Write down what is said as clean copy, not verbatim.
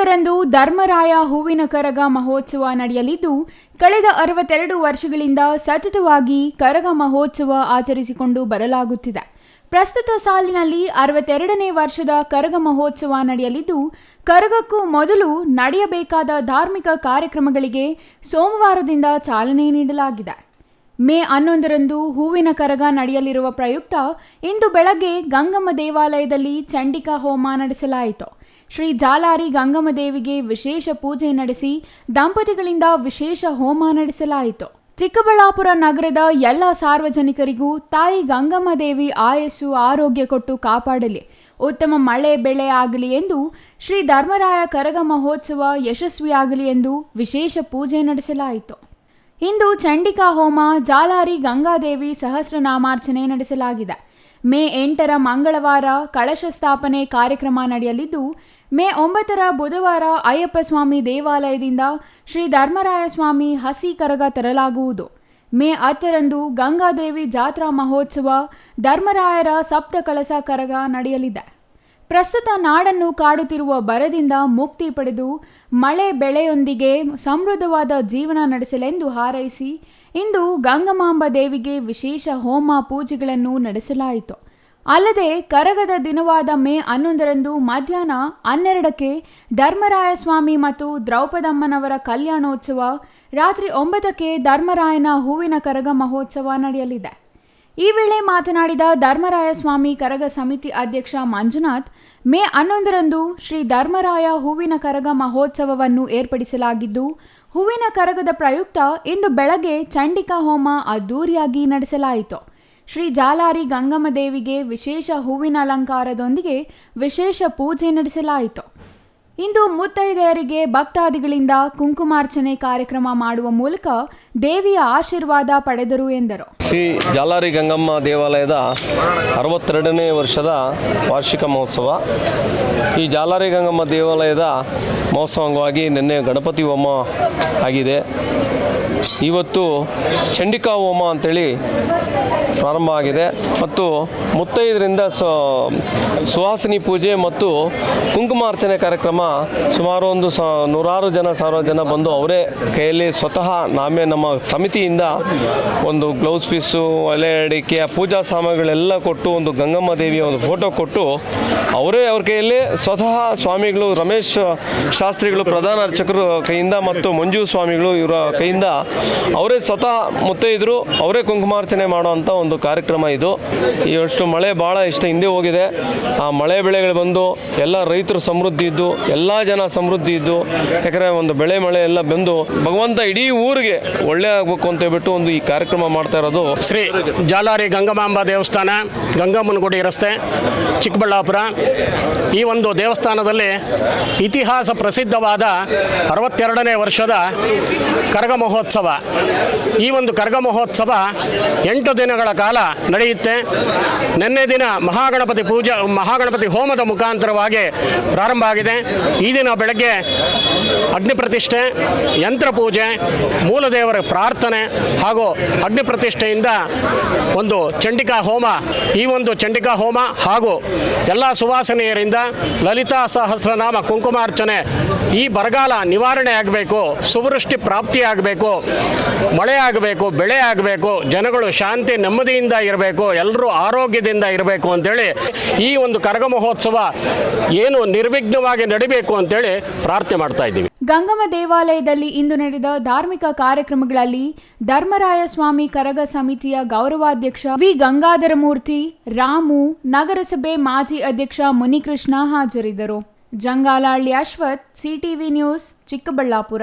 11ರಂದು ಧರ್ಮರಾಯ ಹೂವಿನ ಕರಗ ಮಹೋತ್ಸವ ನಡೆಯಲಿದ್ದು, ಕಳೆದ 62 ವರ್ಷಗಳಿಂದ ಸತತವಾಗಿ ಕರಗ ಮಹೋತ್ಸವ ಆಚರಿಸಿಕೊಂಡು ಬರಲಾಗುತ್ತಿದೆ. ಪ್ರಸ್ತುತ ಸಾಲಿನಲ್ಲಿ 62ನೇ ವರ್ಷದ ಕರಗ ಮಹೋತ್ಸವ ನಡೆಯಲಿದ್ದು, ಕರಗಕ್ಕೂ ಮೊದಲು ನಡೆಯಬೇಕಾದ ಧಾರ್ಮಿಕ ಕಾರ್ಯಕ್ರಮಗಳಿಗೆ ಸೋಮವಾರದಿಂದ ಚಾಲನೆ ನೀಡಲಾಗಿದೆ. ಮೇ 11ರಂದು ಹೂವಿನ ಕರಗ ನಡೆಯಲಿರುವ ಪ್ರಯುಕ್ತ ಇಂದು ಬೆಳಗ್ಗೆ ಗಂಗಮ್ಮ ದೇವಾಲಯದಲ್ಲಿ ಚಂಡಿಕಾ ಹೋಮ ನಡೆಸಲಾಯಿತು. ಶ್ರೀ ಜಾಲಾರಿ ಗಂಗಮ್ಮ ದೇವಿಗೆ ವಿಶೇಷ ಪೂಜೆ ನಡೆಸಿ ದಂಪತಿಗಳಿಂದ ವಿಶೇಷ ಹೋಮ ನಡೆಸಲಾಯಿತು. ಚಿಕ್ಕಬಳ್ಳಾಪುರ ನಗರದ ಎಲ್ಲ ಸಾರ್ವಜನಿಕರಿಗೂ ತಾಯಿ ಗಂಗಮ್ಮ ದೇವಿ ಆಯಸ್ಸು ಆರೋಗ್ಯ ಕೊಟ್ಟು ಕಾಪಾಡಲಿ, ಉತ್ತಮ ಮಳೆ ಬೆಳೆ ಆಗಲಿ ಎಂದು, ಶ್ರೀ ಧರ್ಮರಾಯ ಕರಗ ಮಹೋತ್ಸವ ಯಶಸ್ವಿಯಾಗಲಿ ಎಂದು ವಿಶೇಷ ಪೂಜೆ ನಡೆಸಲಾಯಿತು. ಇಂದು ಚಂಡಿಕಾ ಹೋಮ, ಜಾಲಾರಿ ಗಂಗಾದೇವಿ ಸಹಸ್ರನಾಮಾರ್ಚನೆ ನಡೆಸಲಾಗಿದೆ. ಮೇ 8ರ ಮಂಗಳವಾರ ಕಳಶ ಸ್ಥಾಪನೆ ಕಾರ್ಯಕ್ರಮ ನಡೆಯಲಿದ್ದು, ಮೇ 9ರ ಬುಧವಾರ ಅಯ್ಯಪ್ಪ ಸ್ವಾಮಿ ದೇವಾಲಯದಿಂದ ಶ್ರೀ ಧರ್ಮರಾಯ ಸ್ವಾಮಿ ಹಸಿ ಕರಗ ತರಲಾಗುವುದು. ಮೇ 10ರಂದು ಗಂಗಾದೇವಿ ಜಾತ್ರಾ ಮಹೋತ್ಸವ, ಧರ್ಮರಾಯರ ಸಪ್ತ ಕಳಸ ಕರಗ ನಡೆಯಲಿದೆ. ಪ್ರಸ್ತುತ ನಾಡನ್ನು ಕಾಡುತ್ತಿರುವ ಬರದಿಂದ ಮುಕ್ತಿ ಪಡೆದು ಮಳೆ ಬೆಳೆಯೊಂದಿಗೆ ಸಮೃದ್ಧವಾದ ಜೀವನ ನಡೆಸಲೆಂದು ಹಾರೈಸಿ ಇಂದು ಗಂಗಮಾಂಬ ದೇವಿಗೆ ವಿಶೇಷ ಹೋಮ ಪೂಜೆಗಳನ್ನು ನಡೆಸಲಾಯಿತು. ಅಲ್ಲದೆ ಕರಗದ ದಿನವಾದ ಮೇ 11ರಂದು ಮಧ್ಯಾಹ್ನ 12ಕ್ಕೆ ಧರ್ಮರಾಯ ಸ್ವಾಮಿ ಮತ್ತು ದ್ರೌಪದಮ್ಮನವರ ಕಲ್ಯಾಣೋತ್ಸವ, ರಾತ್ರಿ 9ಕ್ಕೆ ಧರ್ಮರಾಯನ ಹೂವಿನ ಕರಗ ಮಹೋತ್ಸವ ನಡೆಯಲಿದೆ. ಈ ವೇಳೆ ಮಾತನಾಡಿದ ಧರ್ಮರಾಯ ಸ್ವಾಮಿ ಕರಗ ಸಮಿತಿ ಅಧ್ಯಕ್ಷ ಮಂಜುನಾಥ್, ಮೇ 11ರಂದು ಶ್ರೀ ಧರ್ಮರಾಯ ಹೂವಿನ ಕರಗ ಮಹೋತ್ಸವವನ್ನು ಏರ್ಪಡಿಸಲಾಗಿದ್ದು, ಹೂವಿನ ಕರಗದ ಪ್ರಯುಕ್ತ ಇಂದು ಬೆಳಗ್ಗೆ ಚಂಡಿಕಾ ಹೋಮ ಅದ್ದೂರಿಯಾಗಿ ನಡೆಸಲಾಯಿತು. ಶ್ರೀ ಜಾಲಾರಿ ಗಂಗಮ್ಮ ದೇವಿಗೆ ವಿಶೇಷ ಹೂವಿನ ಅಲಂಕಾರದೊಂದಿಗೆ ವಿಶೇಷ ಪೂಜೆ ನಡೆಸಲಾಯಿತು. ಇಂದು ಮುತ್ತೈದೆಯರಿಗೆ ಭಕ್ತಾದಿಗಳಿಂದ ಕುಂಕುಮಾರ್ಚನೆ ಕಾರ್ಯಕ್ರಮ ಮಾಡುವ ಮೂಲಕ ದೇವಿಯ ಆಶೀರ್ವಾದ ಪಡೆದರು ಎಂದರು. ಶ್ರೀ ಜಾಲಾರಿ ಗಂಗಮ್ಮ ದೇವಾಲಯದ 62ನೇ ವರ್ಷದ ವಾರ್ಷಿಕ ಮಹೋತ್ಸವ. ಈ ಜಾಲಾರಿ ಗಂಗಮ್ಮ ದೇವಾಲಯದ ಮಹೋತ್ಸವ ಅಂಗವಾಗಿ ನಿನ್ನೆ ಗಣಪತಿ ಹೋಮ ಆಗಿದೆ. ಇವತ್ತು ಚಂಡಿಕಾ ಹೋಮ ಅಂತೇಳಿ ಪ್ರಾರಂಭ ಆಗಿದೆ ಮತ್ತು ಮುತ್ತೈದರಿಂದ ಸುವಾಸಿನಿ ಪೂಜೆ ಮತ್ತು ಕುಂಕುಮಾರ್ಚನೆ ಕಾರ್ಯಕ್ರಮ ಸುಮಾರು ಒಂದು 100 ಜನ ಬಂದು ಅವರೇ ಕೈಯಲ್ಲಿ ಸ್ವತಃ ನಮ್ಮ ಸಮಿತಿಯಿಂದ ಒಂದು ಗ್ಲೌಸ್ ಪೀಸು, ಒಲೆ ಅಡಿಕೆ, ಪೂಜಾ ಸಾಮಗ್ರಿಗಳೆಲ್ಲ ಕೊಟ್ಟು ಒಂದು ಗಂಗಮ್ಮ ದೇವಿಯ ಒಂದು ಫೋಟೋ ಕೊಟ್ಟು ಅವರೇ ಅವ್ರ ಕೈಯಲ್ಲಿ ಸ್ವತಃ ಸ್ವಾಮಿಗಳು ರಮೇಶ್ ಶಾಸ್ತ್ರಿಗಳು ಪ್ರಧಾನ ಅರ್ಚಕರು ಕೈಯಿಂದ ಮತ್ತು ಮಂಜು ಸ್ವಾಮಿಗಳು ಇವರ ಕೈಯಿಂದ ಅವರೇ ಸ್ವತಃ ಮುತ್ತೈದರು ಅವರೇ ಕುಂಕುಮಾರ್ಚನೆ ಮಾಡುವಂಥ ಒಂದು ಕಾರ್ಯಕ್ರಮ ಇದು. ಇವಷ್ಟು ಮಳೆ ಭಾಳ ಹಿಂದೆ ಹೋಗಿದೆ. ಆ ಮಳೆ ಬೆಳೆಗಳು ಬಂದು ಎಲ್ಲ ರೈತರು ಸಮೃದ್ಧಿ ಇದ್ದು, ಎಲ್ಲ ಜನ ಸಮೃದ್ಧಿ ಇದ್ದು, ಯಾಕಂದರೆ ಒಂದು ಬೆಳೆ ಮಳೆ ಎಲ್ಲ ಬಂದು ಭಗವಂತ ಇಡೀ ಊರಿಗೆ ಒಳ್ಳೆ ಆಗಬೇಕು ಅಂತ ಹೇಳ್ಬಿಟ್ಟು ಒಂದು ಈ ಕಾರ್ಯಕ್ರಮ ಮಾಡ್ತಾ ಇರೋದು. ಶ್ರೀ ಜಾಲಾರಿ ಗಂಗಮಾಂಬ ದೇವಸ್ಥಾನ, ಗಂಗಮ್ಮನಗುಡಿ ರಸ್ತೆ, ಚಿಕ್ಕಬಳ್ಳಾಪುರ. ಈ ಒಂದು ದೇವಸ್ಥಾನದಲ್ಲಿ ಇತಿಹಾಸ ಪ್ರಸಿದ್ಧವಾದ 62ನೇ ವರ್ಷದ ಕರಗ ಮಹೋತ್ಸವ. ಈ ಒಂದು ಕರಗ ಮಹೋತ್ಸವ 8 ದಿನಗಳ ಕಾಲ ನಡೆಯುತ್ತೆ. ನಿನ್ನೆ ದಿನ ಮಹಾಗಣಪತಿ ಹೋಮದ ಮುಖಾಂತರವಾಗಿ ಪ್ರಾರಂಭ ಆಗಿದೆ. ಈ ದಿನ ಬೆಳಗ್ಗೆ ಅಗ್ನಿ ಪ್ರತಿಷ್ಠೆ, ಯಂತ್ರ ಪೂಜೆ, ಮೂಲದೇವರ ಪ್ರಾರ್ಥನೆ ಹಾಗೂ ಅಗ್ನಿ ಪ್ರತಿಷ್ಠೆಯಿಂದ ಒಂದು ಚಂಡಿಕಾ ಹೋಮ. ಈ ಒಂದು ಚಂಡಿಕಾ ಹೋಮ ಹಾಗೂ ಎಲ್ಲ ಸುವಾಸನೆಯರಿಂದ ಲಲಿತಾ ಸಹಸ್ರನಾಮ ಕುಂಕುಮಾರ್ಚನೆ. ಈ ಬರಗಾಲ ನಿವಾರಣೆ ಆಗಬೇಕು, ಸುವೃಷ್ಟಿ ಪ್ರಾಪ್ತಿಯಾಗಬೇಕು, ಮಳೆ ಆಗಬೇಕು, ಬೆಳೆ ಆಗಬೇಕು, ಜನಗಳು ಶಾಂತಿ ನೆಮ್ಮದಿಯಿಂದ ಇರಬೇಕು, ಎಲ್ಲರೂ ಆರೋಗ್ಯದಿಂದ ಇರಬೇಕು ಅಂತೇಳಿ ಈ ಒಂದು ಕರಗ ಮಹೋತ್ಸವ ಏನು ನಿರ್ವಿಘ್ನವಾಗಿ ನಡಿಬೇಕು ಅಂತೇಳಿ ಪ್ರಾರ್ಥನೆ ಮಾಡ್ತಾ ಇದ್ದೀವಿ. ಗಂಗಮ್ಮ ದೇವಾಲಯದಲ್ಲಿ ಇಂದು ನಡೆದ ಧಾರ್ಮಿಕ ಕಾರ್ಯಕ್ರಮಗಳಲ್ಲಿ ಧರ್ಮರಾಯ ಸ್ವಾಮಿ ಕರಗ ಸಮಿತಿಯ ಗೌರವಾಧ್ಯಕ್ಷ ವಿ ಗಂಗಾಧರ ಮೂರ್ತಿ, ರಾಮು, ನಗರಸಭೆ ಮಾಜಿ ಅಧ್ಯಕ್ಷ ಮುನಿಕೃಷ್ಣ ಹಾಜರಿದ್ದರು. Jangalahalli Ashwath, CTV news, Chikkaballapur.